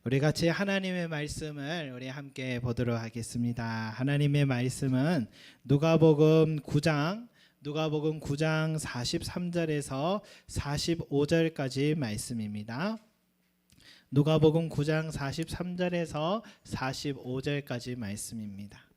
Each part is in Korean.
우리 같이 하나님의 말씀을 우리 함께 보도록 하겠습니다. 하나님의 말씀은 누가복음 9장 43절에서 45절까지 말씀입니다. 누가복음 9장 43절에서 45절까지 말씀입니다.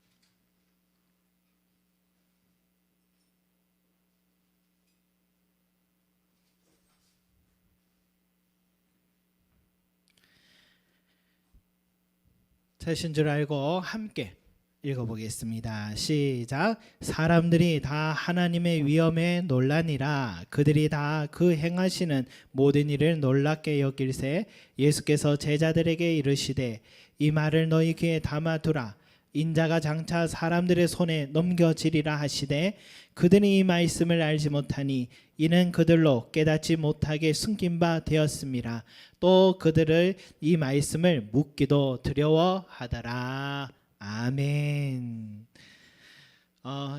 되신 줄 알고 함께 읽어보겠습니다. 시작. 사람들이 다 하나님의 위엄에 놀라니라. 그들이 다 그 행하시는 모든 일을 놀랍게 여길새 예수께서 제자들에게 이르시되 이 말을 너희 귀에 담아두라. 인자가 장차 사람들의 손에 넘겨지리라 하시되 그들이 이 말씀을 알지 못하니 이는 그들로 깨닫지 못하게 숨긴 바 되었습니다. 또 그들을 이 말씀을 묻기도 두려워하더라. 아멘.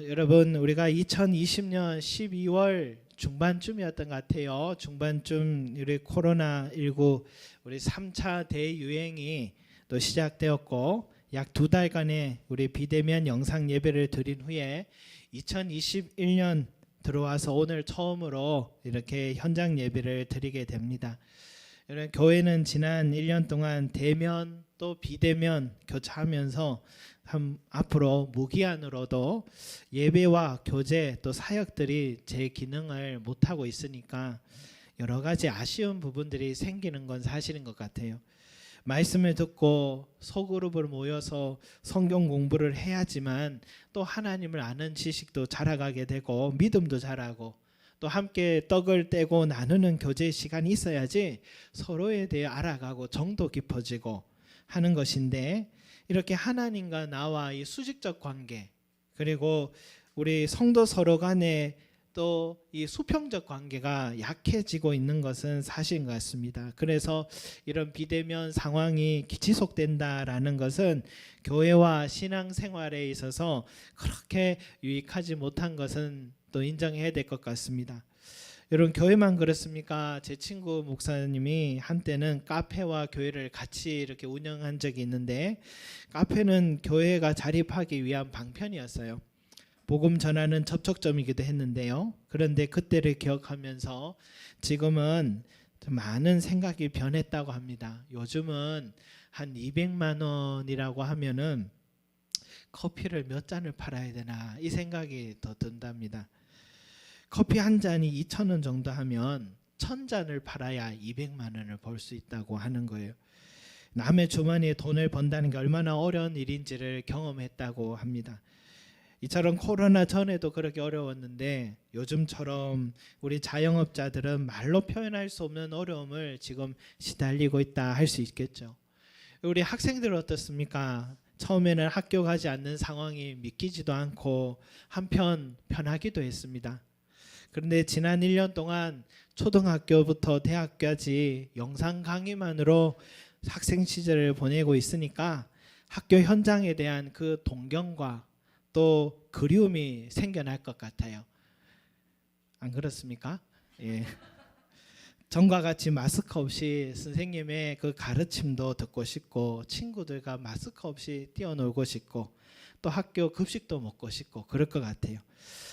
여러분, 우리가 2020년 12월 중반쯤이었던 것 같아요. 중반쯤 우리 코로나19 우리 3차 대유행이 또 시작되었고 약 2달간의 우리 비대면 영상 예배를 드린 후에 2021년 들어와서 오늘 처음으로 이렇게 현장 예배를 드리게 됩니다. 여러분, 교회는 지난 1년 동안 대면 또 비대면 교차하면서 앞으로 무기한으로도 예배와 교제 또 사역들이 제 기능을 못하고 있으니까 여러 가지 아쉬운 부분들이 생기는 건 사실인 것 같아요. 말씀을 듣고 소그룹으로 모여서 성경 공부를 해야지만 또 하나님을 아는 지식도 자라가게 되고 믿음도 자라고 또 함께 떡을 떼고 나누는 교제 시간이 있어야지 서로에 대해 알아가고 정도 깊어지고 하는 것인데, 이렇게 하나님과 나와 이 수직적 관계 그리고 우리 성도 서로 간에 또 이 수평적 관계가 약해지고 있는 것은 사실인 것 같습니다. 그래서 이런 비대면 상황이 지속된다라는 것은 교회와 신앙생활에 있어서 그렇게 유익하지 못한 것은 또 인정해야 될 것 같습니다. 여러분, 교회만 그렇습니까? 제 친구 목사님이 한때는 카페와 교회를 같이 이렇게 운영한 적이 있는데, 카페는 교회가 자립하기 위한 방편이었어요. 복음 전하는 접촉점이기도 했는데요. 그런데 그때를 기억하면서 지금은 많은 생각이 변했다고 합니다. 요즘은 한 200만 원이라고 하면은 커피를 몇 잔을 팔아야 되나 이 생각이 더 든답니다. 커피 한 잔이 2,000원 정도 하면 1,000잔을 팔아야 200만 원을 벌 수 있다고 하는 거예요. 남의 주머니에 돈을 번다는 게 얼마나 어려운 일인지를 경험했다고 합니다. 이처럼 코로나 전에도 그렇게 어려웠는데 요즘처럼 우리 자영업자들은 말로 표현할 수 없는 어려움을 지금 시달리고 있다 할 수 있겠죠. 우리 학생들 어떻습니까? 처음에는 학교 가지 않는 상황이 믿기지도 않고 한편 편하기도 했습니다. 그런데 지난 1년 동안 초등학교부터 대학까지 영상 강의만으로 학생 시절을 보내고 있으니까 학교 현장에 대한 그 동경과 또 그리움이 생겨날 것 같아요. 안 그렇습니까? 예. 전과 같이 마스크 없이 선생님의 그 가르침도 듣고 싶고 친구들과 마스크 없이 뛰어놀고 싶고 또 학교 급식도 먹고 싶고 그럴 것 같아요.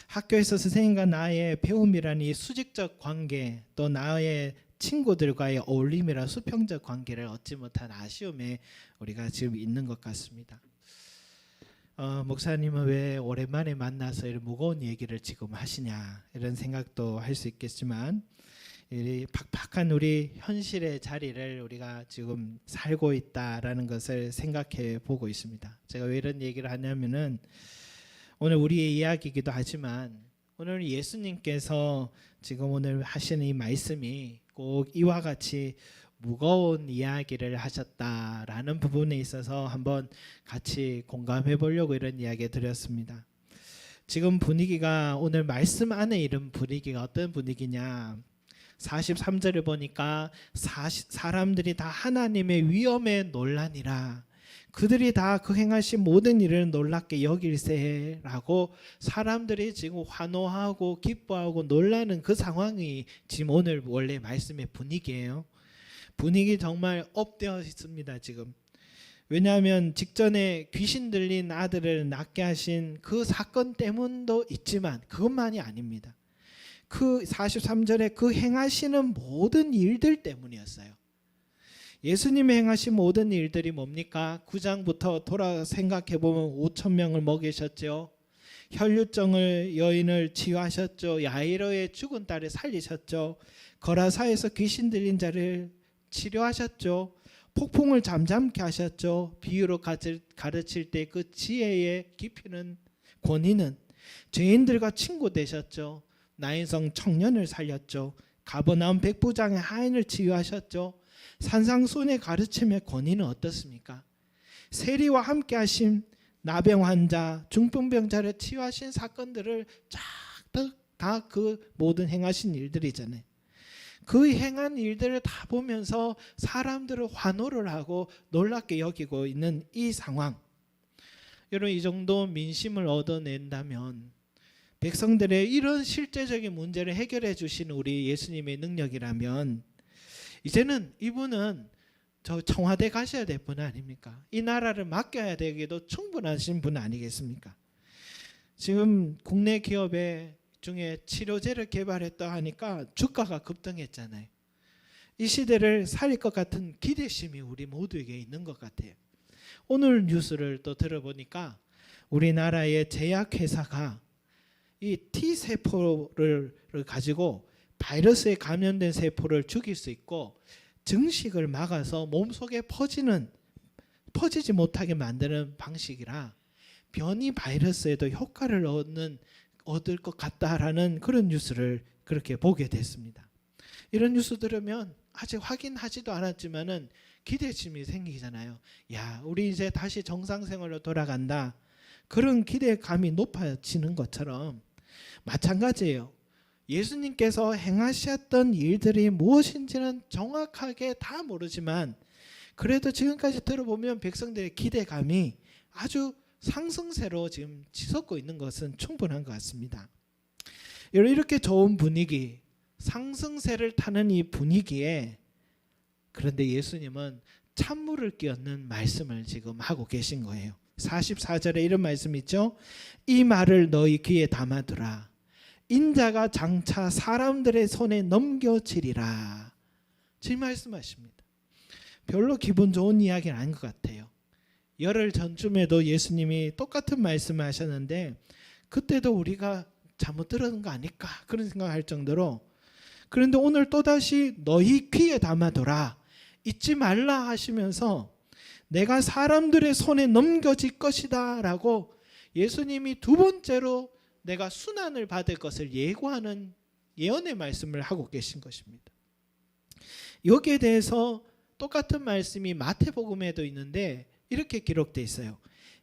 학교에서 선생님과 나의 배움이라는 이 수직적 관계 또 나의 친구들과의 어울림이라 수평적 관계를 얻지 못한 아쉬움에 우리가 지금 있는 것 같습니다. 목사님은 왜 오랜만에 만나서 이런 무거운 얘기를 지금 하시냐 이런 생각도 할 수 있겠지만, 이 팍팍한 우리 현실의 자리를 우리가 지금 살고 있다라는 것을 생각해 보고 있습니다. 제가 왜 이런 얘기를 하냐면은 오늘 우리의 이야기이기도 하지만 오늘 예수님께서 지금 오늘 하시는 이 말씀이 꼭 이와 같이 무거운 이야기를 하셨다라는 부분에 있어서 한번 같이 공감해 보려고 이런 이야기 드렸습니다. 지금 분위기가 오늘 말씀 안에 이런 분위기가 어떤 분위기냐, 43절을 보니까 사람들이 다 하나님의 위엄에 놀라니라. 그들이 다 그 행하신 모든 일을 놀랍게 여길세라고 사람들이 지금 환호하고 기뻐하고 놀라는 그 상황이 지금 오늘 원래 말씀의 분위기예요. 분위기 정말 업되어 있습니다 지금. 왜냐하면 직전에 귀신 들린 아들을 낳게 하신 그 사건 때문도 있지만 그것만이 아닙니다. 그 43절에 그 행하시는 모든 일들 때문이었어요. 예수님이 행하신 모든 일들이 뭡니까? 9장부터 돌아 생각해 보면 5천 명을 먹이셨죠. 혈류증을 여인을 치유하셨죠. 야이로의 죽은 딸을 살리셨죠. 거라사에서 귀신 들린 자를 치료하셨죠. 폭풍을 잠잠케 하셨죠. 비유로 가르칠 때 그 지혜의 깊이는 권위는 죄인들과 친구 되셨죠. 나인성 청년을 살렸죠. 가버나움 백부장의 하인을 치유하셨죠. 산상순의 가르침의 권위는 어떻습니까? 세리와 함께 하신 나병 환자, 중풍병자를 치유하신 사건들을 쫙 다 그 모든 행하신 일들이잖아요. 그 행한 일들을 다 보면서 사람들을 환호를 하고 놀랍게 여기고 있는 이 상황. 여러분, 이 정도 민심을 얻어낸다면 백성들의 이런 실제적인 문제를 해결해 주시는 우리 예수님의 능력이라면 이제는 이분은 저 청와대 가셔야 될 분 아닙니까? 이 나라를 맡겨야 되기도 충분하신 분 아니겠습니까? 지금 국내 기업의 중에 치료제를 개발했다 하니까 주가가 급등했잖아요. 이 시대를 살릴 것 같은 기대심이 우리 모두에게 있는 것 같아요. 오늘 뉴스를 또 들어보니까 우리나라의 제약회사가 이 T세포를 가지고 바이러스에 감염된 세포를 죽일 수 있고 증식을 막아서 몸속에 퍼지지 못하게 만드는 방식이라 변이 바이러스에도 효과를 얻을 것 같다라는 그런 뉴스를 그렇게 보게 됐습니다. 이런 뉴스 들으면 아직 확인하지도 않았지만은 기대심이 생기잖아요. 야, 우리 이제 다시 정상생활로 돌아간다. 그런 기대감이 높아지는 것처럼 마찬가지예요. 예수님께서 행하셨던 일들이 무엇인지는 정확하게 다 모르지만 그래도 지금까지 들어보면 백성들의 기대감이 아주 상승세로 지금 치솟고 있는 것은 충분한 것 같습니다. 이렇게 좋은 분위기, 상승세를 타는 이 분위기에 그런데 예수님은 찬물을 끼얹는 말씀을 지금 하고 계신 거예요. 44절에 이런 말씀 있죠. 이 말을 너희 귀에 담아두라. 인자가 장차 사람들의 손에 넘겨지리라. 지금 말씀하십니다. 별로 기분 좋은 이야기는 아닌 것 같아요. 열흘 전쯤에도 예수님이 똑같은 말씀을 하셨는데 그때도 우리가 잘못 들은 거 아닐까 그런 생각할 정도로 그런데 오늘 또다시 너희 귀에 담아둬라. 잊지 말라 하시면서 내가 사람들의 손에 넘겨질 것이다 라고 예수님이 두 번째로 내가 순환을 받을 것을 예고하는 예언의 말씀을 하고 계신 것입니다. 여기에 대해서 똑같은 말씀이 마태복음에도 있는데 이렇게 기록되어 있어요.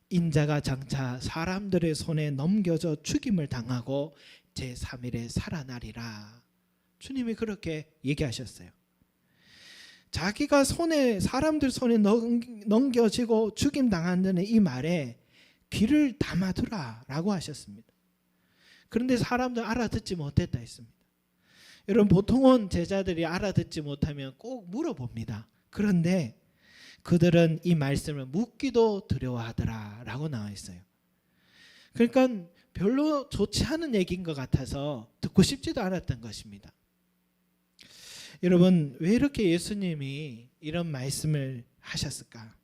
인자가 장차 사람들의 손에 넘겨져 죽임을 당하고 제3일에 살아나리라. 주님이 그렇게 얘기하셨어요. 자기가 사람들 손에 넘겨지고 죽임 당한다는 이 말에 귀를 담아두라 라고 하셨습니다. 그런데 사람들 알아듣지 못했다 했습니다. 여러분, 보통은 제자들이 알아듣지 못하면 꼭 물어봅니다. 그런데 그들은 이 말씀을 묻기도 두려워하더라 라고 나와 있어요. 그러니까 별로 좋지 않은 얘기인 것 같아서 듣고 싶지도 않았던 것입니다. 여러분, 왜 이렇게 예수님이 이런 말씀을 하셨을까?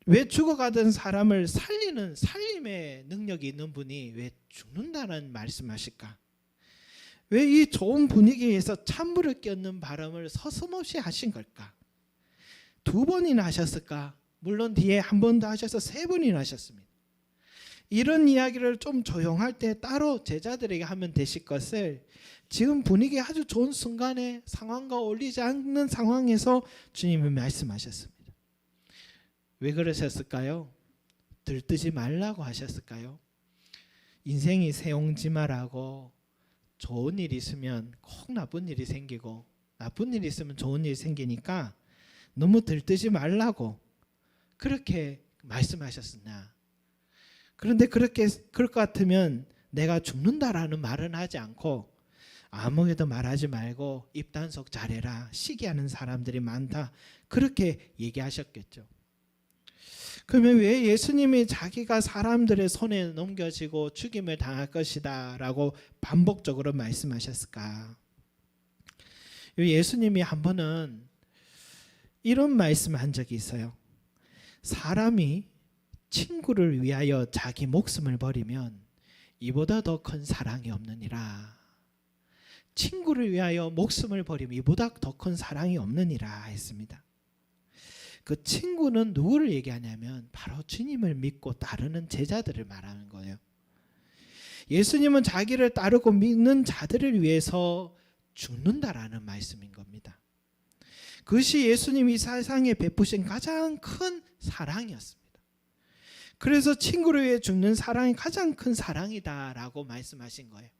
왜 죽어가던 사람을 살리는 살림의 능력이 있는 분이 왜 죽는다는 말씀하실까? 왜 이 좋은 분위기에서 찬물을 끼얹는 발언을 서슴없이 하신 걸까? 2번이나 하셨을까? 물론 뒤에 한 번 더 하셔서 3번이나 하셨습니다. 이런 이야기를 좀 조용할 때 따로 제자들에게 하면 되실 것을 지금 분위기 아주 좋은 순간에 상황과 어울리지 않는 상황에서 주님이 말씀하셨습니다. 왜 그러셨을까요? 들뜨지 말라고 하셨을까요? 인생이 새옹지마라고 좋은 일이 있으면 꼭 나쁜 일이 생기고 나쁜 일이 있으면 좋은 일이 생기니까 너무 들뜨지 말라고 그렇게 말씀하셨으나 그런데 그럴 것 같으면 내가 죽는다라는 말은 하지 않고 아무에도 말하지 말고 입단속 잘해라. 시기하는 사람들이 많다. 그렇게 얘기하셨겠죠. 그러면 왜 예수님이 자기가 사람들의 손에 넘겨지고 죽임을 당할 것이다 라고 반복적으로 말씀하셨을까? 예수님이 한 번은 이런 말씀을 한 적이 있어요. 사람이 친구를 위하여 자기 목숨을 버리면 이보다 더 큰 사랑이 없느니라. 친구를 위하여 목숨을 버리면 이보다 더 큰 사랑이 없느니라 했습니다. 그 친구는 누구를 얘기하냐면 바로 주님을 믿고 따르는 제자들을 말하는 거예요. 예수님은 자기를 따르고 믿는 자들을 위해서 죽는다라는 말씀인 겁니다. 그것이 예수님이 이 세상에 베푸신 가장 큰 사랑이었습니다. 그래서 친구를 위해 죽는 사랑이 가장 큰 사랑이다라고 말씀하신 거예요.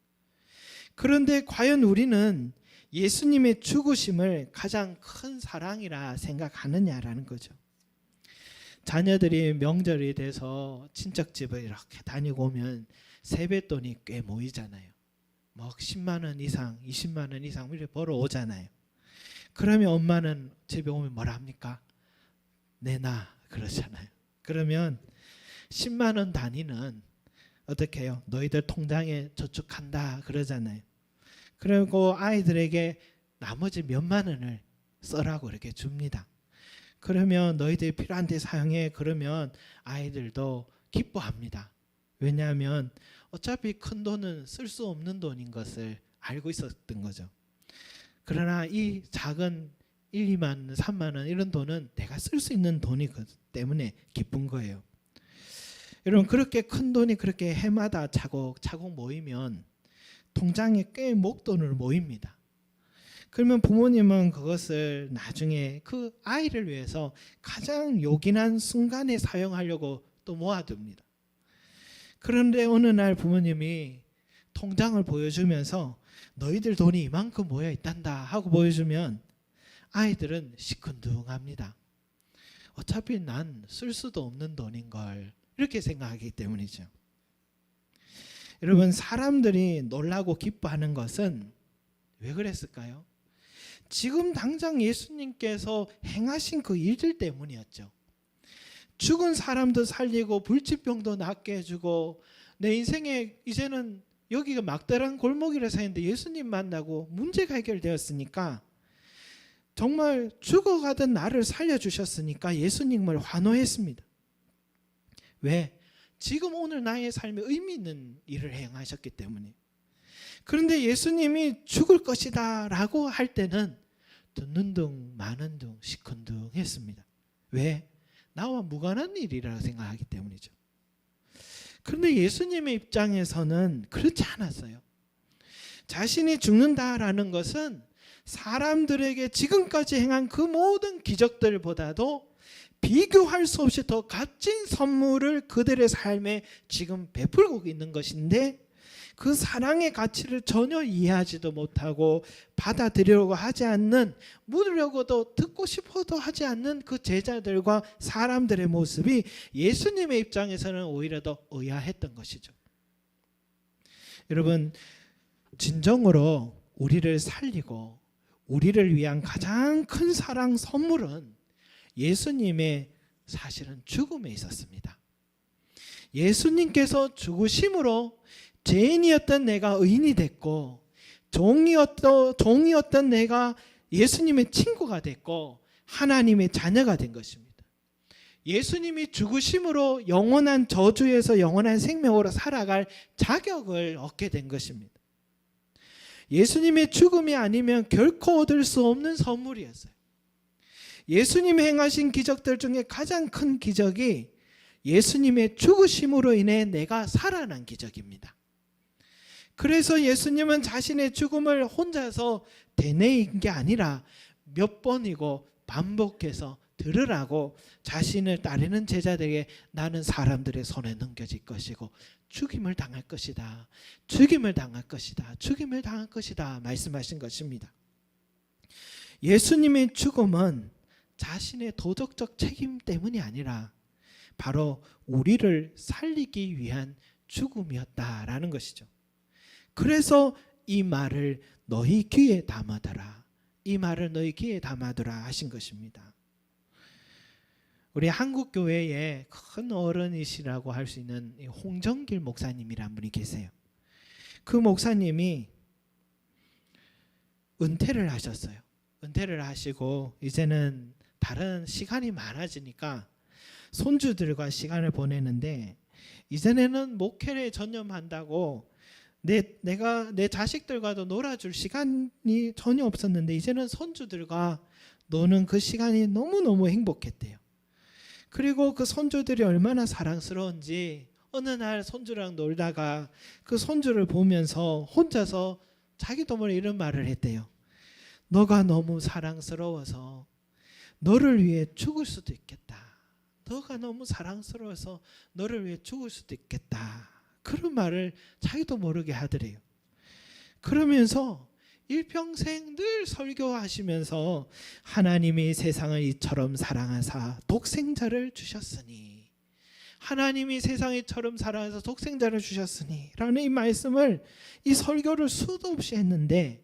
그런데 과연 우리는 예수님의 죽으심을 가장 큰 사랑이라 생각하느냐라는 거죠. 자녀들이 명절이 돼서 친척집을 이렇게 다니고 오면 세뱃돈이 꽤 모이잖아요. 뭐 10만 원 이상, 20만 원 이상 이렇게 벌어오잖아요. 그러면 엄마는 집에 오면 뭐라 합니까? 내놔 그러잖아요. 그러면 10만 원 단위는 어떻게 해요? 너희들 통장에 저축한다 그러잖아요. 그리고 아이들에게 나머지 몇만 원을 써라고 이렇게 줍니다. 그러면 너희들이 필요한 데 사용해. 그러면 아이들도 기뻐합니다. 왜냐하면 어차피 큰 돈은 쓸 수 없는 돈인 것을 알고 있었던 거죠. 그러나 이 작은 1, 2만 원, 3만 원 이런 돈은 내가 쓸 수 있는 돈이기 때문에 기쁜 거예요. 여러분 그렇게 큰 돈이 그렇게 해마다 차곡차곡 모이면 통장에 꽤 목돈을 모입니다. 그러면 부모님은 그것을 나중에 그 아이를 위해서 가장 요긴한 순간에 사용하려고 또 모아둡니다. 그런데 어느 날 부모님이 통장을 보여주면서 너희들 돈이 이만큼 모여 있단다 하고 보여주면 아이들은 시큰둥합니다. 어차피 난 쓸 수도 없는 돈인 걸 이렇게 생각하기 때문이죠. 여러분 사람들이 놀라고 기뻐하는 것은 왜 그랬을까요? 지금 당장 예수님께서 행하신 그 일들 때문이었죠. 죽은 사람도 살리고 불치병도 낫게 해주고 내 인생에 이제는 여기가 막다른 골목이라 생각했는데 예수님 만나고 문제가 해결되었으니까 정말 죽어가던 나를 살려주셨으니까 예수님을 환호했습니다. 왜? 지금 오늘 나의 삶에 의미 있는 일을 행하셨기 때문에. 그런데 예수님이 죽을 것이다 라고 할 때는 듣는 둥 마는 둥 시큰둥 했습니다. 왜? 나와 무관한 일이라고 생각하기 때문이죠. 그런데 예수님의 입장에서는 그렇지 않았어요. 자신이 죽는다라는 것은 사람들에게 지금까지 행한 그 모든 기적들보다도 비교할 수 없이 더 값진 선물을 그들의 삶에 지금 베풀고 있는 것인데 그 사랑의 가치를 전혀 이해하지도 못하고 받아들이려고 하지 않는, 물으려고도 듣고 싶어도 하지 않는 그 제자들과 사람들의 모습이 예수님의 입장에서는 오히려 더 의아했던 것이죠. 여러분 진정으로 우리를 살리고 우리를 위한 가장 큰 사랑 선물은 예수님의 사실은 죽음에 있었습니다. 예수님께서 죽으심으로 죄인이었던 내가 의인이 됐고 종이었던 내가 예수님의 친구가 됐고 하나님의 자녀가 된 것입니다. 예수님이 죽으심으로 영원한 저주에서 영원한 생명으로 살아갈 자격을 얻게 된 것입니다. 예수님의 죽음이 아니면 결코 얻을 수 없는 선물이었어요. 예수님이 행하신 기적들 중에 가장 큰 기적이 예수님의 죽으심으로 인해 내가 살아난 기적입니다. 그래서 예수님은 자신의 죽음을 혼자서 되뇌인 게 아니라 몇 번이고 반복해서 들으라고 자신을 따르는 제자들에게 나는 사람들의 손에 넘겨질 것이고 죽임을 당할 것이다. 죽임을 당할 것이다. 죽임을 당할 것이다. 말씀하신 것입니다. 예수님의 죽음은 자신의 도덕적 책임 때문이 아니라 바로 우리를 살리기 위한 죽음이었다라는 것이죠. 그래서 이 말을 너희 귀에 담아둬라. 이 말을 너희 귀에 담아두라 하신 것입니다. 우리 한국 교회에 큰 어른이시라고 할 수 있는 홍정길 목사님이라는 분이 계세요. 그 목사님이 은퇴를 하셨어요. 은퇴를 하시고 이제는 다른 시간이 많아지니까 손주들과 시간을 보내는데, 이전에는 목회에 전념한다고 내가 내 자식들과도 놀아줄 시간이 전혀 없었는데, 이제는 손주들과 노는 그 시간이 너무너무 행복했대요. 그리고 그 손주들이 얼마나 사랑스러운지 어느 날 손주랑 놀다가 그 손주를 보면서 혼자서 자기도 모르게 이런 말을 했대요. 너가 너무 사랑스러워서 너를 위해 죽을 수도 있겠다. 너가 너무 사랑스러워서 너를 위해 죽을 수도 있겠다. 그런 말을 자기도 모르게 하더래요. 그러면서 일평생 늘 설교하시면서 하나님이 세상을 이처럼 사랑하사 독생자를 주셨으니, 하나님이 세상을 이처럼 사랑해서 독생자를 주셨으니 라는 이 말씀을, 이 설교를 수도 없이 했는데,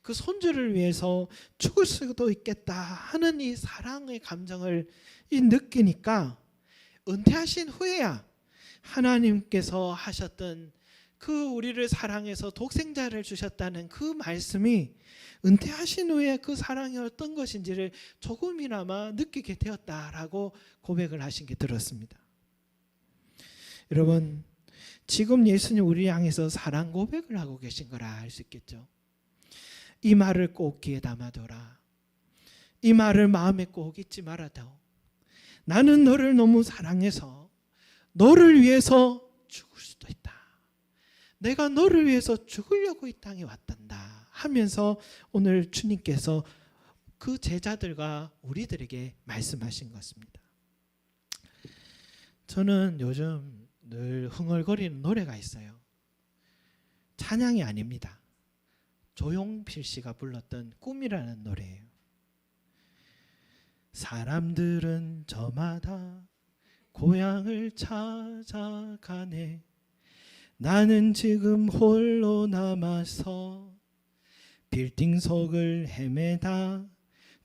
그 손주를 위해서 죽을 수도 있겠다 하는 이 사랑의 감정을 느끼니까 은퇴하신 후에야 하나님께서 하셨던 그 우리를 사랑해서 독생자를 주셨다는 그 말씀이 은퇴하신 후에 그 사랑이 어떤 것인지를 조금이나마 느끼게 되었다라고 고백을 하신 게 들었습니다. 여러분, 지금 예수님 우리 향해서 사랑 고백을 하고 계신 거라 할 수 있겠죠. 이 말을 꼭 귀에 담아둬라. 이 말을 마음에 꼭 잊지 말아다오. 나는 너를 너무 사랑해서 너를 위해서 죽을 수도 있다. 내가 너를 위해서 죽으려고 이 땅에 왔단다 하면서 오늘 주님께서 그 제자들과 우리들에게 말씀하신 것입니다. 저는 요즘 늘 흥얼거리는 노래가 있어요. 찬양이 아닙니다. 조용필 씨가 불렀던 꿈이라는 노래예요. 사람들은 저마다 고향을 찾아가네. 나는 지금 홀로 남아서 빌딩 속을 헤매다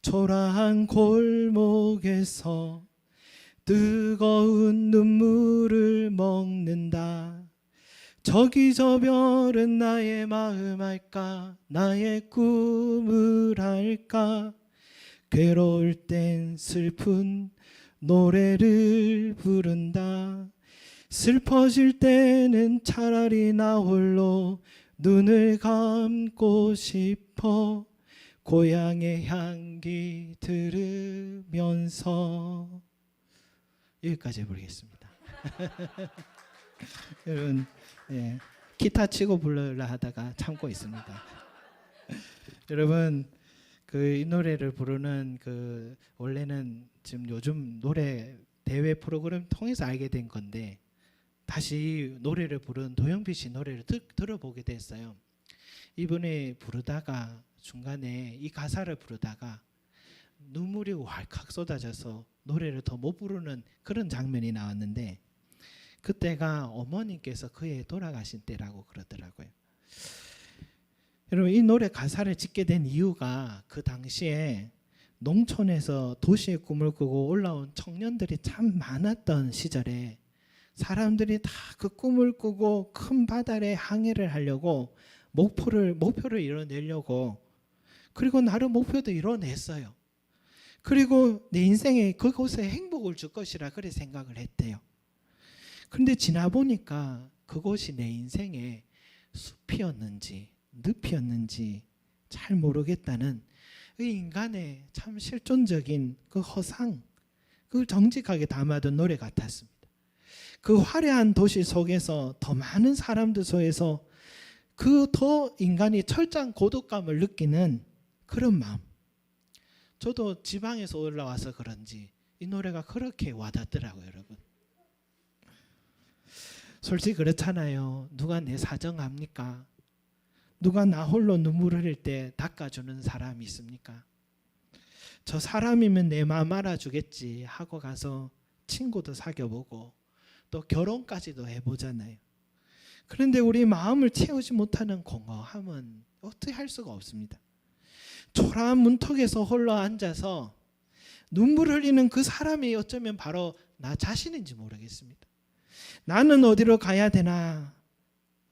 초라한 골목에서 뜨거운 눈물을 먹는다. 저기 저 별은 나의 마음 알까? 나의 꿈을 알까? 괴로울 땐 슬픈 노래를 부른다. 슬퍼질 때는 차라리 나 홀로 눈을 감고 싶어. 고향의 향기 들으면서. 여기까지 부르겠습니다. 여러분, 기타 치고 부르려 하다가 참고 있습니다. 여러분, 이 노래를 부르는 원래는 지금 요즘 노래 대회 프로그램 통해서 알게 된 건데, 다시 노래를 부른 도영필 씨 노래를 들어보게 됐어요. 이분이 부르다가 중간에 이 가사를 부르다가 눈물이 왈칵 쏟아져서 노래를 더 못 부르는 그런 장면이 나왔는데, 그때가 어머니께서 그해 돌아가신 때라고 그러더라고요. 여러분, 이 노래 가사를 짓게 된 이유가 그 당시에 농촌에서 도시의 꿈을 꾸고 올라온 청년들이 참 많았던 시절에 사람들이 다 그 꿈을 꾸고 큰 바다에 항해를 하려고 목표를 이뤄내려고, 그리고 나름 목표도 이뤄냈어요. 그리고 내 인생에 그곳에 행복을 줄 것이라 그래 생각을 했대요. 그런데 지나보니까 그곳이 내 인생의 숲이었는지 늪이었는지 잘 모르겠다는 이 인간의 참 실존적인 그 허상, 그걸 정직하게 담아둔 노래 같았습니다. 그 화려한 도시 속에서 더 많은 사람들 속에서 그 더 인간이 철저한 고독감을 느끼는 그런 마음. 저도 지방에서 올라와서 그런지 이 노래가 그렇게 와닿더라고요, 여러분. 솔직히 그렇잖아요. 누가 내 사정 압니까? 누가 나 홀로 눈물 흘릴 때 닦아주는 사람이 있습니까? 저 사람이면 내 마음 알아주겠지 하고 가서 친구도 사귀어보고 또 결혼까지도 해보잖아요. 그런데 우리 마음을 채우지 못하는 공허함은 어떻게 할 수가 없습니다. 초라한 문턱에서 홀로 앉아서 눈물 흘리는 그 사람이 어쩌면 바로 나 자신인지 모르겠습니다. 나는 어디로 가야 되나?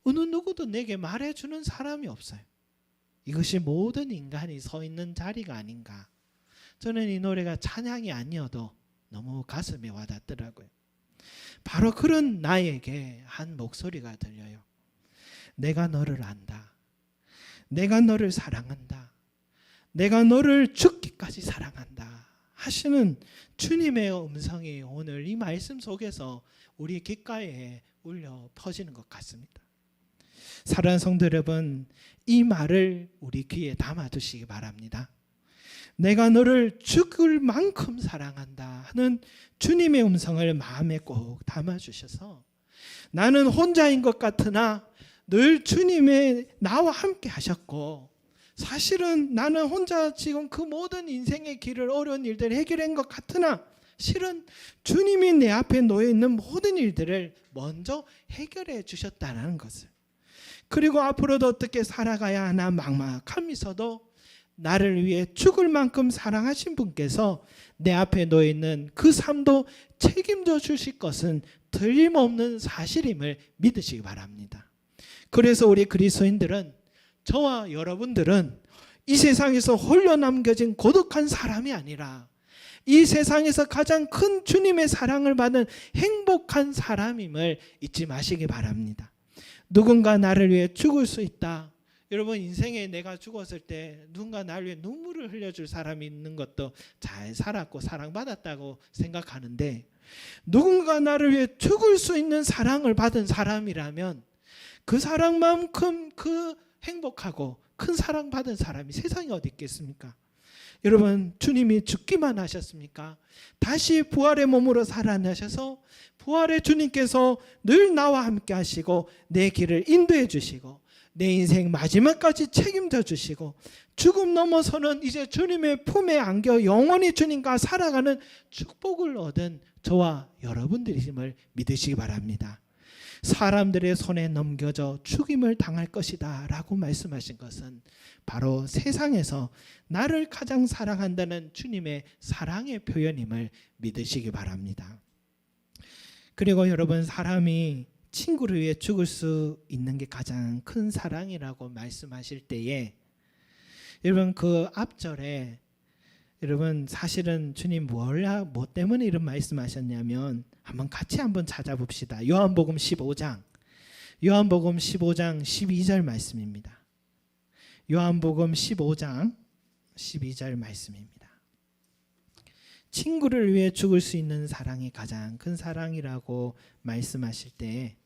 어느 누구도 내게 말해주는 사람이 없어요. 이것이 모든 인간이 서 있는 자리가 아닌가. 저는 이 노래가 찬양이 아니어도 너무 가슴에 와닿더라고요. 바로 그런 나에게 한 목소리가 들려요. 내가 너를 안다. 내가 너를 사랑한다. 내가 너를 죽기까지 사랑한다 하시는 주님의 음성이 오늘 이 말씀 속에서 우리 귓가에 울려 퍼지는 것 같습니다. 사랑하는 성도 여러분, 이 말을 우리 귀에 담아두시기 바랍니다. 내가 너를 죽을 만큼 사랑한다 하는 주님의 음성을 마음에 꼭 담아주셔서 나는 혼자인 것 같으나 늘 주님의 나와 함께 하셨고, 사실은 나는 혼자 지금 그 모든 인생의 길을, 어려운 일들을 해결한 것 같으나 실은 주님이 내 앞에 놓여 있는 모든 일들을 먼저 해결해 주셨다는 것을, 그리고 앞으로도 어떻게 살아가야 하나 막막하면서도 나를 위해 죽을 만큼 사랑하신 분께서 내 앞에 놓여 있는 그 삶도 책임져 주실 것은 틀림없는 사실임을 믿으시기 바랍니다. 그래서 우리 그리스도인들은, 저와 여러분들은 이 세상에서 홀로 남겨진 고독한 사람이 아니라 이 세상에서 가장 큰 주님의 사랑을 받은 행복한 사람임을 잊지 마시기 바랍니다. 누군가 나를 위해 죽을 수 있다. 여러분, 인생에 내가 죽었을 때 누군가 나를 위해 눈물을 흘려줄 사람이 있는 것도 잘 살았고 사랑받았다고 생각하는데, 누군가 나를 위해 죽을 수 있는 사랑을 받은 사람이라면 그 사랑만큼 그 행복하고 큰 사랑받은 사람이 세상에 어디 있겠습니까? 여러분, 주님이 죽기만 하셨습니까? 다시 부활의 몸으로 살아나셔서 부활의 주님께서 늘 나와 함께 하시고 내 길을 인도해 주시고 내 인생 마지막까지 책임져 주시고 죽음 넘어서는 이제 주님의 품에 안겨 영원히 주님과 살아가는 축복을 얻은 저와 여러분들임을 믿으시기 바랍니다. 사람들의 손에 넘겨져 죽임을 당할 것이다 라고 말씀하신 것은 바로 세상에서 나를 가장 사랑한다는 주님의 사랑의 표현임을 믿으시기 바랍니다. 그리고 여러분, 사람이 친구를 위해 죽을 수 있는 게 가장 큰 사랑이라고 말씀하실 때에, 여러분 그 앞절에 여러분 사실은 주님 뭐 때문에 이런 말씀하셨냐면 한번 찾아봅시다. 요한복음 15장 12절 말씀입니다. 요한복음 15장 12절 말씀입니다. 친구를 위해 죽을 수 있는 사랑이 가장 큰 사랑이라고 말씀하실 때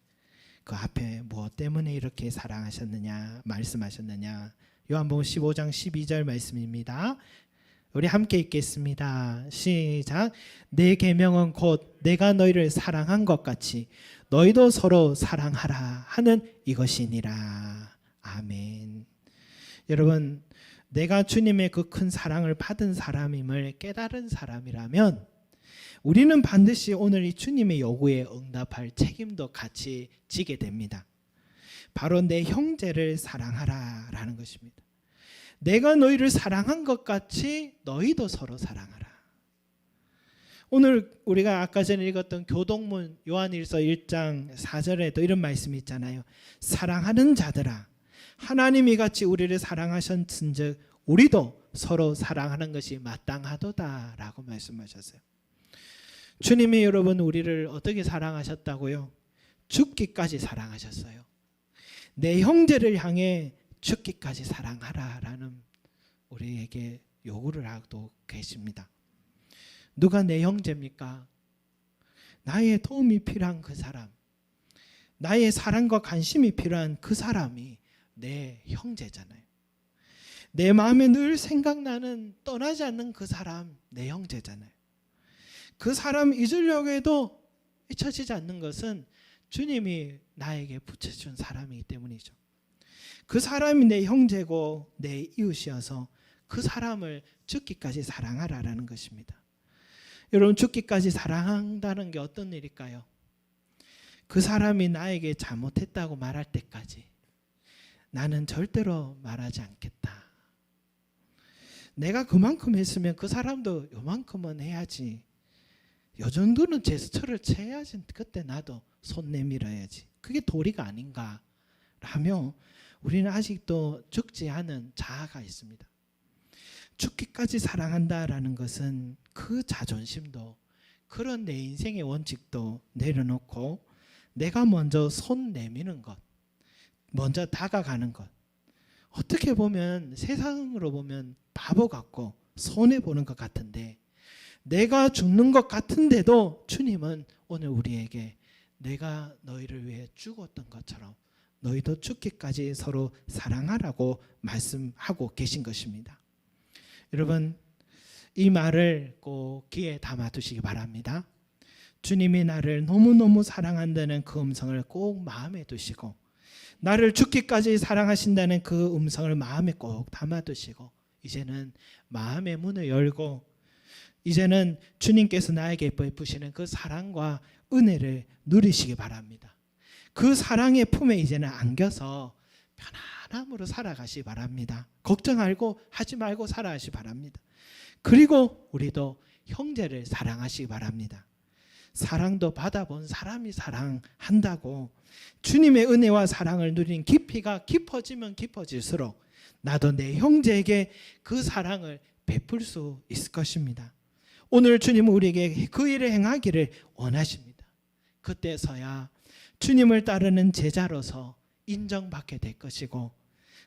그 앞에 뭐 때문에 이렇게 사랑하셨느냐 말씀하셨느냐. 요한복음 15장 12절 말씀입니다. 우리 함께 읽겠습니다. 시작. 내 계명은 곧 내가 너희를 사랑한 것 같이 너희도 서로 사랑하라 하는 이것이니라. 아멘. 여러분, 내가 주님의 그 큰 사랑을 받은 사람임을 깨달은 사람이라면 우리는 반드시 오늘 이 주님의 요구에 응답할 책임도 같이 지게 됩니다. 바로 내 형제를 사랑하라 라는 것입니다. 내가 너희를 사랑한 것 같이 너희도 서로 사랑하라. 오늘 우리가 아까 전에 읽었던 교동문 요한일서 1장 4절에도 이런 말씀이 있잖아요. 사랑하는 자들아, 하나님이 같이 우리를 사랑하셨은즉 우리도 서로 사랑하는 것이 마땅하도다 라고 말씀하셨어요. 주님이 여러분 우리를 어떻게 사랑하셨다고요? 죽기까지 사랑하셨어요. 내 형제를 향해 죽기까지 사랑하라 라는 우리에게 요구를 하고 계십니다. 누가 내 형제입니까? 나의 도움이 필요한 그 사람, 나의 사랑과 관심이 필요한 그 사람이 내 형제잖아요. 내 마음에 늘 생각나는 떠나지 않는 그 사람 내 형제잖아요. 그 사람 잊으려고 해도 잊혀지지 않는 것은 주님이 나에게 붙여준 사람이기 때문이죠. 그 사람이 내 형제고 내 이웃이어서 그 사람을 죽기까지 사랑하라라는 것입니다. 여러분, 죽기까지 사랑한다는 게 어떤 일일까요? 그 사람이 나에게 잘못했다고 말할 때까지 나는 절대로 말하지 않겠다. 내가 그만큼 했으면 그 사람도 요만큼은 해야지. 요 정도는 제스처를 취해야지. 그때 나도 손 내밀어야지. 그게 도리가 아닌가 라며 우리는 아직도 죽지 않은 자아가 있습니다. 죽기까지 사랑한다라는 것은 그 자존심도 그런 내 인생의 원칙도 내려놓고 내가 먼저 손 내미는 것, 먼저 다가가는 것. 어떻게 보면 세상으로 보면 바보 같고 손해보는 것 같은데 내가 죽는 것 같은데도 주님은 오늘 우리에게 내가 너희를 위해 죽었던 것처럼 너희도 죽기까지 서로 사랑하라고 말씀하고 계신 것입니다. 여러분, 이 말을 꼭 귀에 담아두시기 바랍니다. 주님이 나를 너무너무 사랑한다는 그 음성을 꼭 마음에 두시고 나를 죽기까지 사랑하신다는 그 음성을 마음에 꼭 담아두시고 이제는 마음의 문을 열고 이제는 주님께서 나에게 베푸시는 그 사랑과 은혜를 누리시기 바랍니다. 그 사랑의 품에 이제는 안겨서 편안함으로 살아가시기 바랍니다. 걱정 말고 하지 말고 살아가시기 바랍니다. 그리고 우리도 형제를 사랑하시기 바랍니다. 사랑도 받아본 사람이 사랑한다고 주님의 은혜와 사랑을 누린 깊이가 깊어지면 깊어질수록 나도 내 형제에게 그 사랑을 베풀 수 있을 것입니다. 오늘 주님은 우리에게 그 일을 행하기를 원하십니다. 그때서야 주님을 따르는 제자로서 인정받게 될 것이고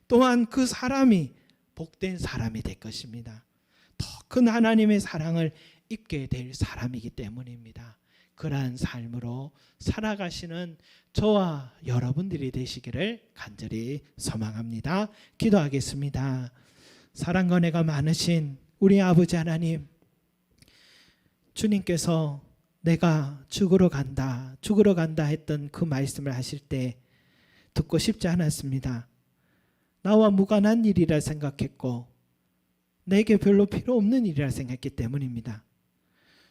또한 그 사람이 복된 사람이 될 것입니다. 더 큰 하나님의 사랑을 입게 될 사람이기 때문입니다. 그러한 삶으로 살아가시는 저와 여러분들이 되시기를 간절히 소망합니다. 기도하겠습니다. 사랑과 은혜가 많으신 우리 아버지 하나님, 주님께서 내가 죽으러 간다 했던 그 말씀을 하실 때 듣고 싶지 않았습니다. 나와 무관한 일이라 생각했고 내게 별로 필요 없는 일이라 생각했기 때문입니다.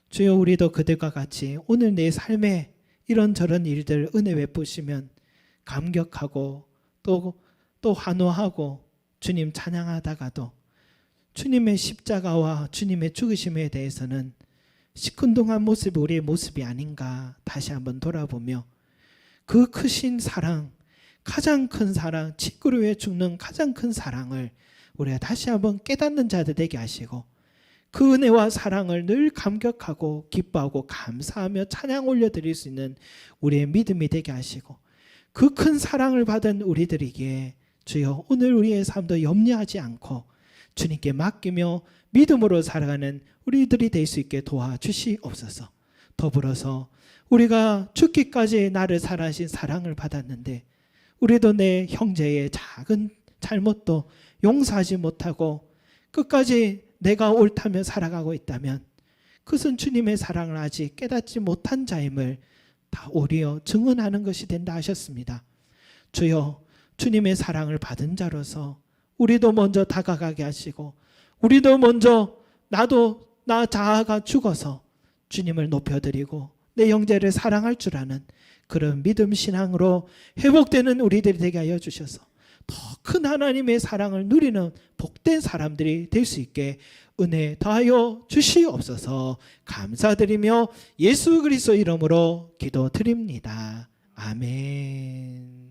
주여, 우리도 그들과 같이 오늘 내 삶에 이런저런 일들 은혜 베푸시면 감격하고 또 환호하고 주님 찬양하다가도 주님의 십자가와 주님의 죽으심에 대해서는 시큰둥한 모습이 우리의 모습이 아닌가 다시 한번 돌아보며 그 크신 사랑, 가장 큰 사랑, 친구를 위해 죽는 가장 큰 사랑을 우리가 다시 한번 깨닫는 자들 되게 하시고 그 은혜와 사랑을 늘 감격하고 기뻐하고 감사하며 찬양 올려드릴 수 있는 우리의 믿음이 되게 하시고 그 큰 사랑을 받은 우리들에게 주여 오늘 우리의 삶도 염려하지 않고 주님께 맡기며 믿음으로 살아가는 우리들이 될 수 있게 도와주시옵소서. 더불어서 우리가 죽기까지 나를 사랑하신 사랑을 받았는데 우리도 내 형제의 작은 잘못도 용서하지 못하고 끝까지 내가 옳다며 살아가고 있다면 그것은 주님의 사랑을 아직 깨닫지 못한 자임을 다 오히려 증언하는 것이 된다 하셨습니다. 주여, 주님의 사랑을 받은 자로서 우리도 먼저 다가가게 하시고 우리도 먼저 나 자아가 죽어서 주님을 높여드리고 내 형제를 사랑할 줄 아는 그런 믿음 신앙으로 회복되는 우리들이 되게 하여 주셔서 더 큰 하나님의 사랑을 누리는 복된 사람들이 될 수 있게 은혜 더하여 주시옵소서. 감사드리며 예수 그리스도 이름으로 기도드립니다. 아멘.